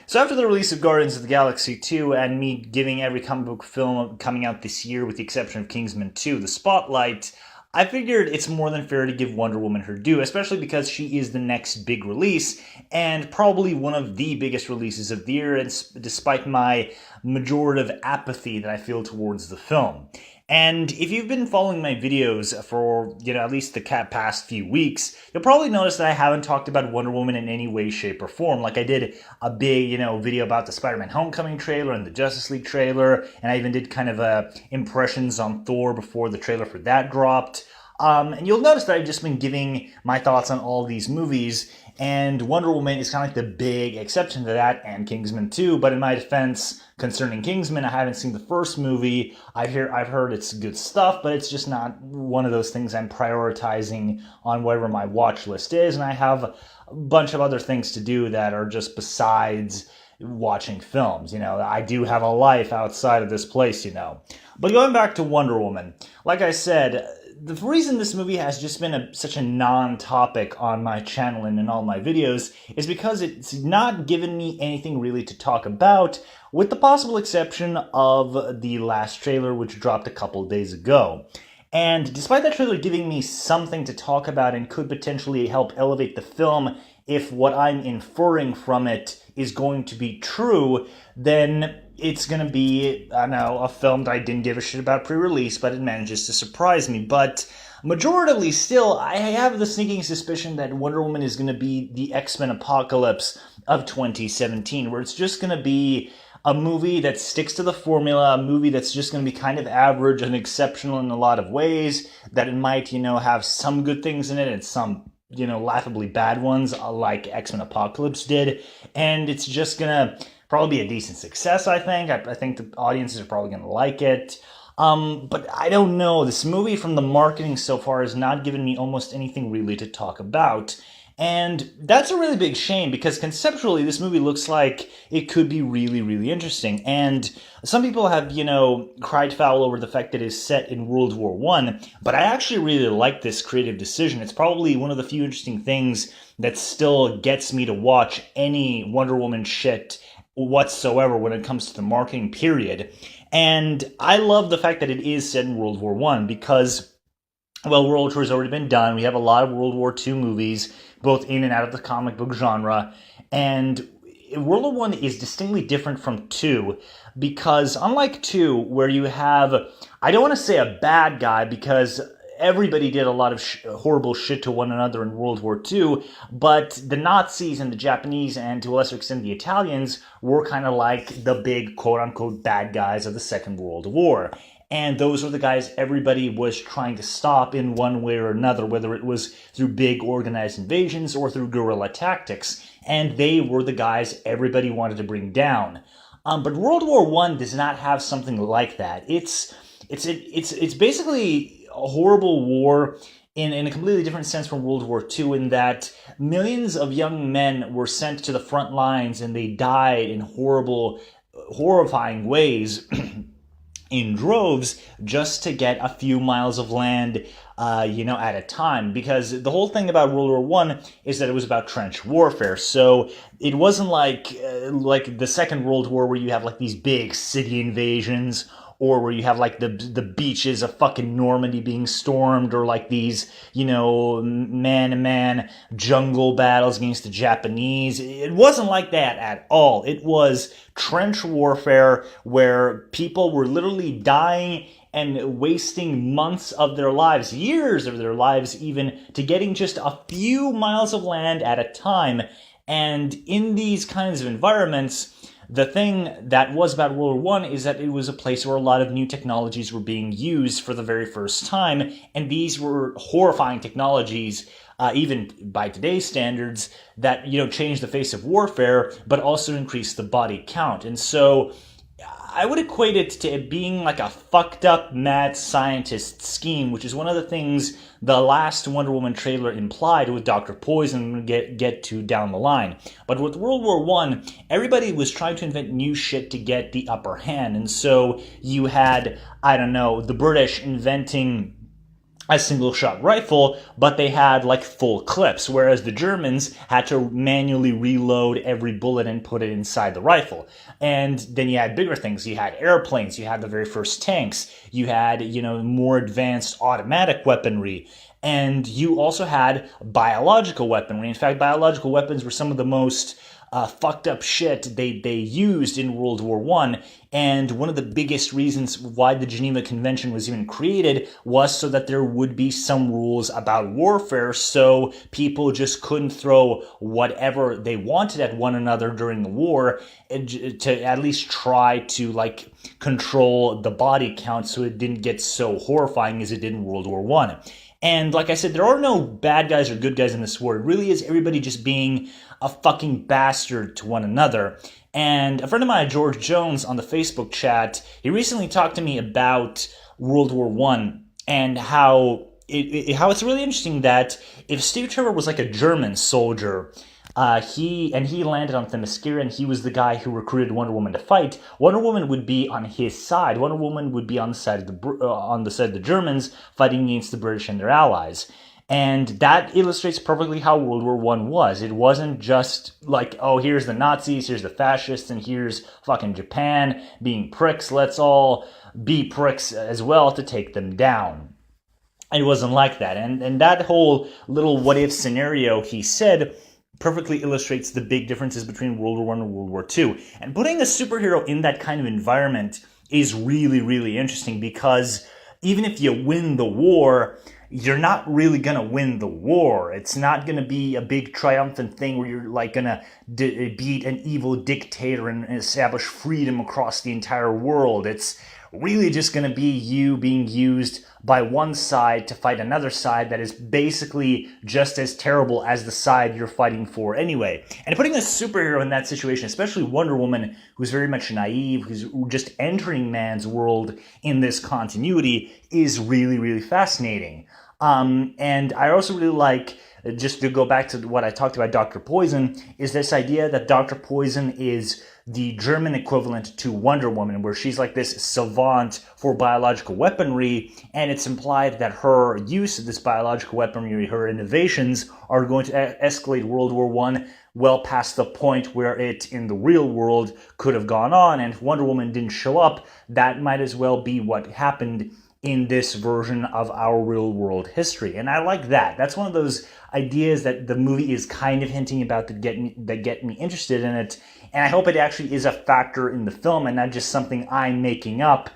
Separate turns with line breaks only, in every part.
So after the release of Guardians of the Galaxy 2 and me giving every comic book film coming out this year with the exception of Kingsman 2 the spotlight, I figured it's more than fair to give Wonder Woman her due, especially because she is the next big release and probably one of the biggest releases of the year, and despite my majorative apathy that I feel towards the film. And if you've been following my videos for, at least the past few weeks, you'll probably notice that I haven't talked about Wonder Woman in any way, shape, or form. Like I did a big, video about the Spider-Man Homecoming trailer and the Justice League trailer, and I even did kind of impressions on Thor before the trailer for that dropped. And you'll notice that I've just been giving my thoughts on all these movies, and Wonder Woman is kind of like the big exception to that, and Kingsman 2. But in my defense, concerning Kingsman, I haven't seen the first movie. I've heard it's good stuff, but it's just not one of those things I'm prioritizing on whatever my watch list is, and I have a bunch of other things to do that are just besides watching films. I do have a life outside of this place. But going back to Wonder Woman, like I said, the reason this movie has just been such a non-topic on my channel and in all my videos is because it's not given me anything really to talk about, with the possible exception of the last trailer, which dropped a couple days ago. And despite that trailer giving me something to talk about and could potentially help elevate the film if what I'm inferring from it is going to be true, then it's going to be, a film that I didn't give a shit about pre-release, but it manages to surprise me. But majoritively still, I have the sneaking suspicion that Wonder Woman is going to be the X-Men Apocalypse of 2017, where it's just going to be a movie that sticks to the formula, a movie that's just going to be kind of average and exceptional in a lot of ways, that it might, have some good things in it and some laughably bad ones like X-Men Apocalypse did, and it's just gonna probably be a decent success, I think. I think the audiences are probably gonna like it. But I don't know. This movie, from the marketing so far, has not given me almost anything really to talk about. And that's a really big shame, because conceptually this movie looks like it could be really, really interesting. And some people have, cried foul over the fact that it is set in World War I, but I actually really like this creative decision. It's probably one of the few interesting things that still gets me to watch any Wonder Woman shit whatsoever when it comes to the marketing period. And I love the fact that it is set in World War I, because, well, World War has already been done. We have a lot of World War II movies, both in and out of the comic book genre. And World War I is distinctly different from 2, because unlike 2, where you have, I don't want to say a bad guy, because everybody did a lot of horrible shit to one another in World War II, but the Nazis and the Japanese, and to a lesser extent the Italians, were kind of like the big quote-unquote bad guys of the Second World War. And those were the guys everybody was trying to stop in one way or another, whether it was through big organized invasions or through guerrilla tactics. And they were the guys everybody wanted to bring down. But World War I does not have something like that. It's basically a horrible war in a completely different sense from World War II, in that millions of young men were sent to the front lines and they died in horrifying ways in droves just to get a few miles of land, at a time. Because the whole thing about World War I is that it was about trench warfare. So it wasn't like the Second World War, where you have like these big city invasions, or where you have like the beaches of fucking Normandy being stormed, or like these, man-to-man jungle battles against the Japanese. It wasn't like that at all. It was trench warfare, where people were literally dying and wasting months of their lives, years of their lives even, to getting just a few miles of land at a time. And in these kinds of environments, the thing that was about World War I is that it was a place where a lot of new technologies were being used for the very first time, and these were horrifying technologies, even by today's standards, that, changed the face of warfare, but also increased the body count. And so I would equate it to it being like a fucked up mad scientist scheme, which is one of the things the last Wonder Woman trailer implied with Dr. Poison, we'll get to down the line. But with World War I, everybody was trying to invent new shit to get the upper hand. And so you had, the British inventing a single shot rifle, but they had like full clips, whereas the Germans had to manually reload every bullet and put it inside the rifle. And then you had bigger things. You had airplanes, you had the very first tanks, you had, more advanced automatic weaponry, and you also had biological weaponry. In fact, biological weapons were some of the most fucked up shit they used in World War One. And one of the biggest reasons why the Geneva Convention was even created was so that there would be some rules about warfare, so people just couldn't throw whatever they wanted at one another during the war, to at least try to control the body count so it didn't get so horrifying as it did in World War One. And like I said, there are no bad guys or good guys in this war. It really is everybody just being a fucking bastard to one another. And a friend of mine, George Jones, on the Facebook chat, he recently talked to me about World War One and how it's really interesting that if Steve Trevor was like a German soldier, he landed on Themyscira, and he was the guy who recruited Wonder Woman to fight. Wonder Woman would be on his side. Wonder Woman would be on the side of the Germans, fighting against the British and their allies. And that illustrates perfectly how World War One was. It wasn't just like, oh, here's the Nazis, here's the fascists, and here's fucking Japan being pricks. Let's all be pricks as well to take them down. It wasn't like that. And that whole little what-if scenario he said perfectly illustrates the big differences between World War I and World War II. And putting a superhero in that kind of environment is really, really interesting, because even if you win the war, you're not really going to win the war. It's not going to be a big triumphant thing where you're going to beat an evil dictator and establish freedom across the entire world. It's really just going to be you being used by one side to fight another side that is basically just as terrible as the side you're fighting for anyway. And putting a superhero in that situation, especially Wonder Woman, who's very much naive, who's just entering man's world in this continuity, is really, really fascinating. And I also really like, just to go back to what I talked about Dr. Poison, is this idea that Dr. Poison is the German equivalent to Wonder Woman, where she's like this savant for biological weaponry, and it's implied that her use of this biological weaponry, her innovations, are going to escalate World War One well past the point where it, in the real world, could have gone on, and if Wonder Woman didn't show up, that might as well be what happened in this version of our real world history. And I like that. That's one of those ideas that the movie is kind of hinting about that get me interested in it. And I hope it actually is a factor in the film and not just something I'm making up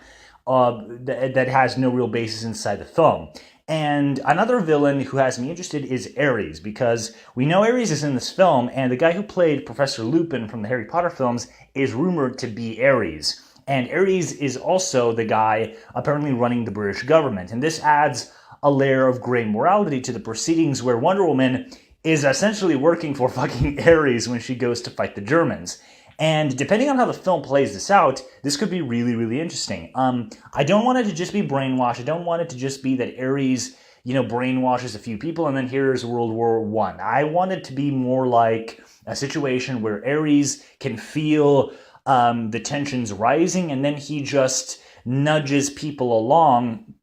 that has no real basis inside the film. And another villain who has me interested is Ares, because we know Ares is in this film, and the guy who played Professor Lupin from the Harry Potter films is rumored to be Ares. And Ares is also the guy apparently running the British government. And this adds a layer of gray morality to the proceedings, where Wonder Woman is essentially working for fucking Ares when she goes to fight the Germans. And depending on how the film plays this out, this could be really, really interesting. I don't want it to just be brainwash. I don't want it to just be that Ares, brainwashes a few people and then here's World War One. I want it to be more like a situation where Ares can feel the tensions rising, and then he just nudges people along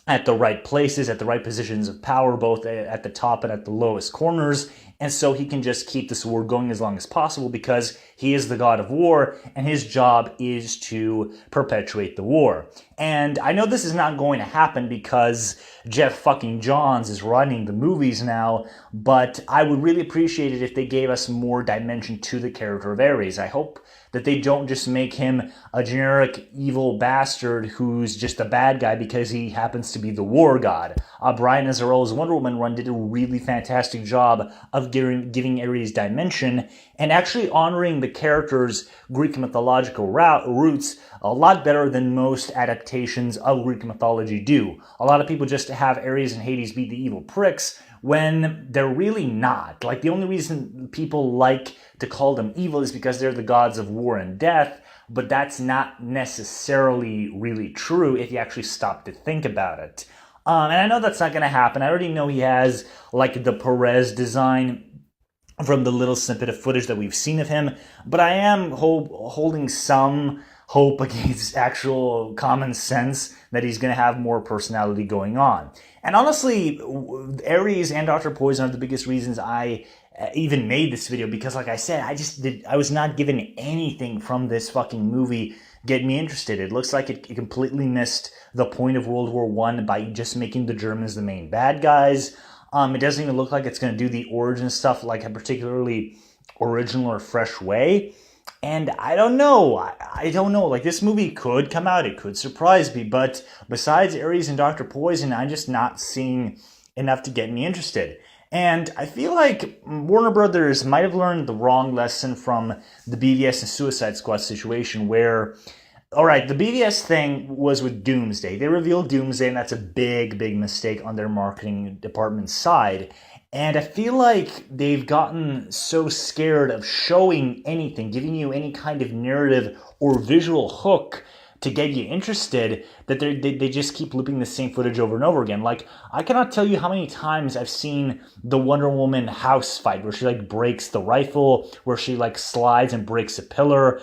at the right places, at the right positions of power, both at the top and at the lowest corners. And so he can just keep this war going as long as possible, because he is the god of war and his job is to perpetuate the war. And I know this is not going to happen because Jeff fucking Johns is running the movies now, but I would really appreciate it if they gave us more dimension to the character of Ares. I hope that they don't just make him a generic evil bastard who's just a bad guy because he happens to be the war god. Brian Azzarello's Wonder Woman run did a really fantastic job of giving Ares dimension and actually honoring the character's Greek mythological roots a lot better than most adaptations of Greek mythology do. A lot of people just have Ares and Hades be the evil pricks when they're really not. Like, the only reason people like to call them evil is because they're the gods of war and death, but that's not necessarily really true if you actually stop to think about it. And I know that's not going to happen. I already know he has, the Perez design from the little snippet of footage that we've seen of him, but I am holding some hope against actual common sense that he's going to have more personality going on. And honestly, Ares and Dr. Poison are the biggest reasons I even made this video, because like I said, I was not given anything from this fucking movie get me interested. It looks like it completely missed the point of World War One by just making the Germans the main bad guys. It doesn't even look like it's going to do the origin stuff like a particularly original or fresh way. And I don't know. I don't know. Like, this movie could come out. It could surprise me. But besides Ares and Dr. Poison, I'm just not seeing enough to get me interested. And I feel like Warner Brothers might have learned the wrong lesson from the BVS and Suicide Squad situation where, all right, the BVS thing was with Doomsday. They revealed Doomsday, and that's a big, big mistake on their marketing department's side. And I feel like they've gotten so scared of showing anything, giving you any kind of narrative or visual hook to get you interested, that they just keep looping the same footage over and over again. Like, I cannot tell you how many times I've seen the Wonder Woman house fight where she like breaks the rifle, where she like slides and breaks a pillar.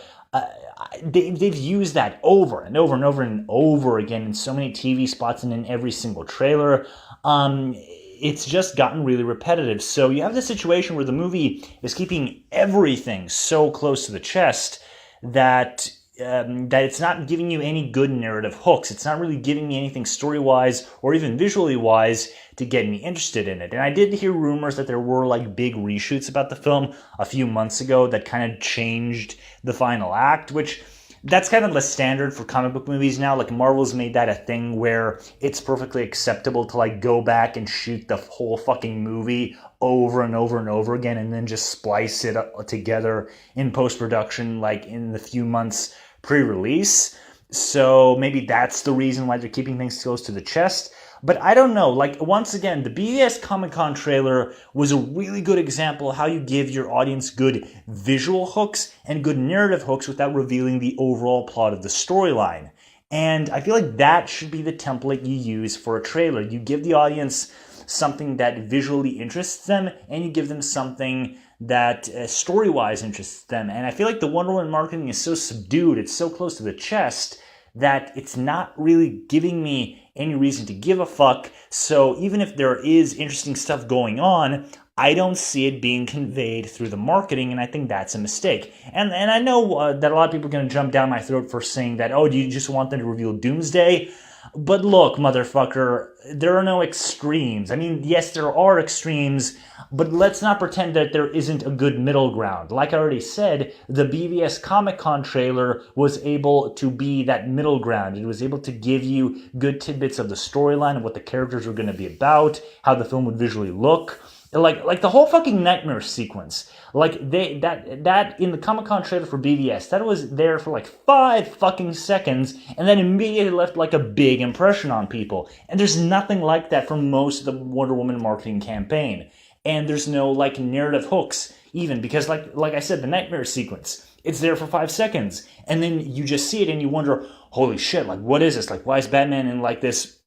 They've used that over and over and over and over again in so many TV spots and in every single trailer. It's just gotten really repetitive. So you have this situation where the movie is keeping everything so close to the chest that it's not giving you any good narrative hooks. It's not really giving me anything story-wise or even visually-wise to get me interested in it. And I did hear rumors that there were like big reshoots about the film a few months ago that kind of changed the final act, which that's kind of the standard for comic book movies now. Like, Marvel's made that a thing where it's perfectly acceptable to like go back and shoot the whole fucking movie over and over and over again and then just splice it together in post-production like in the few months pre-release. So maybe that's the reason why they're keeping things close to the chest. But I don't know. Like, once again, the BVS Comic-Con trailer was a really good example of how you give your audience good visual hooks and good narrative hooks without revealing the overall plot of the storyline. And I feel like that should be the template you use for a trailer. You give the audience something that visually interests them, and you give them something that story-wise interests them. And I feel like the Wonder Woman marketing is so subdued, it's so close to the chest, that it's not really giving me any reason to give a fuck. So even if there is interesting stuff going on, I don't see it being conveyed through the marketing, and I think that's a mistake. And I know that a lot of people are going to jump down my throat for saying that, oh, do you just want them to reveal Doomsday? But look, motherfucker, there are no extremes. I mean, yes, there are extremes, but let's not pretend that there isn't a good middle ground. Like I already said, the BVS Comic-Con trailer was able to be that middle ground. It was able to give you good tidbits of the storyline, of what the characters were going to be about, how the film would visually look. Like the whole fucking nightmare sequence, like that in the Comic-Con trailer for BVS, that was there for like 5 fucking seconds, and then immediately left like a big impression on people. And there's nothing like that for most of the Wonder Woman marketing campaign. And there's no like narrative hooks even, because like I said, the nightmare sequence, it's there for 5 seconds, and then you just see it and you wonder, holy shit, like what is this? Like, why is Batman in like this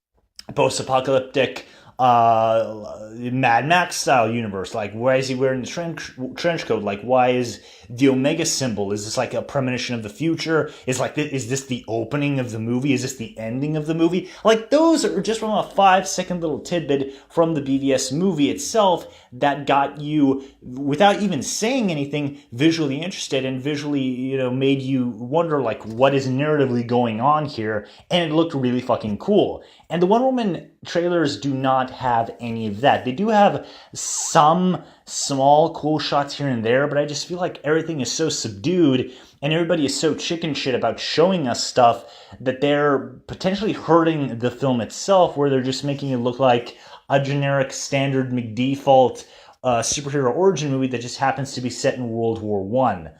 post-apocalyptic Mad Max style universe? Like, why is he wearing the trench coat? Like, why is the Omega symbol? Is this like a premonition of the future? Is this the opening of the movie? Is this the ending of the movie? Like, those are just from a 5-second little tidbit from the BVS movie itself that got you, without even saying anything, visually interested and visually, made you wonder, like, what is narratively going on here? And it looked really fucking cool. And the Wonder Woman trailers do not have any of that. They do have some small cool shots here and there, but I just feel like everything is so subdued and everybody is so chicken shit about showing us stuff that they're potentially hurting the film itself, where they're just making it look like a generic standard McDefault superhero origin movie that just happens to be set in World War One.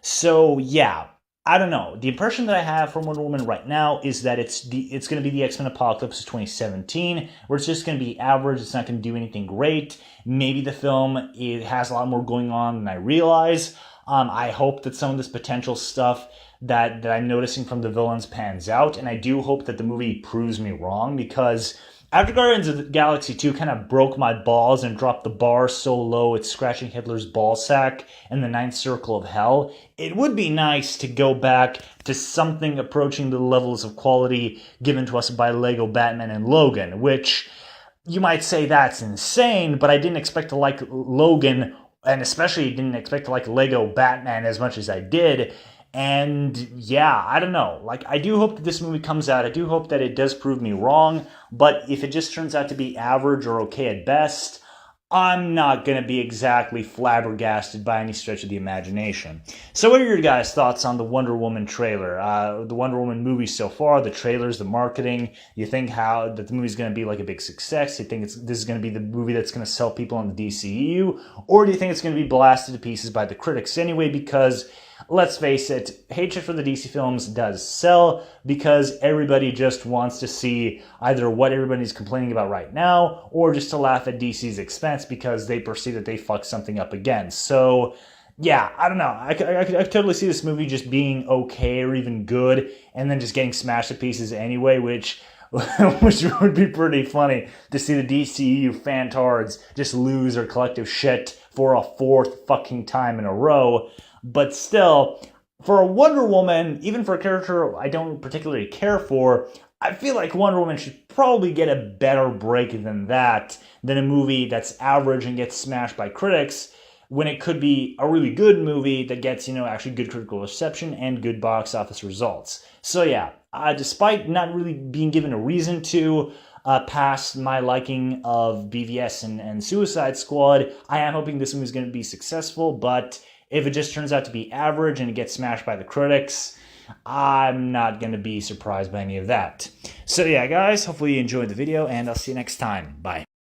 So yeah, I don't know. The impression that I have from Wonder Woman right now is that it's going to be the X-Men Apocalypse of 2017, where it's just going to be average. It's not going to do anything great. Maybe the film, it has a lot more going on than I realize. I hope that some of this potential stuff that I'm noticing from the villains pans out, and I do hope that the movie proves me wrong, because After Guardians of the Galaxy 2 kind of broke my balls and dropped the bar so low it's scratching Hitler's ballsack and the ninth circle of hell, it would be nice to go back to something approaching the levels of quality given to us by Lego Batman and Logan, which you might say that's insane, but I didn't expect to like Logan, and especially didn't expect to like Lego Batman as much as I did. And yeah, I don't know. Like, I do hope that this movie comes out. I do hope that it does prove me wrong. But if it just turns out to be average or okay at best, I'm not going to be exactly flabbergasted by any stretch of the imagination. So what are your guys' thoughts on the Wonder Woman trailer? The Wonder Woman movie so far, the trailers, the marketing? You think that the movie's going to be like a big success? You think this is going to be the movie that's going to sell people on the DCEU? Or do you think it's going to be blasted to pieces by the critics anyway? Because let's face it, hatred for the DC films does sell because everybody just wants to see either what everybody's complaining about right now or just to laugh at DC's expense because they perceive that they fucked something up again. So, yeah, I don't know. I totally see this movie just being okay or even good and then just getting smashed to pieces anyway, which would be pretty funny to see the DCEU fantards just lose their collective shit for a fourth fucking time in a row. But still, for a Wonder Woman, even for a character I don't particularly care for, I feel like Wonder Woman should probably get a better break than that, than a movie that's average and gets smashed by critics, when it could be a really good movie that gets, actually good critical reception and good box office results. So yeah, despite not really being given a reason to pass my liking of BVS and Suicide Squad, I am hoping this movie is going to be successful, but if it just turns out to be average and it gets smashed by the critics, I'm not going to be surprised by any of that. So yeah, guys, hopefully you enjoyed the video, and I'll see you next time. Bye.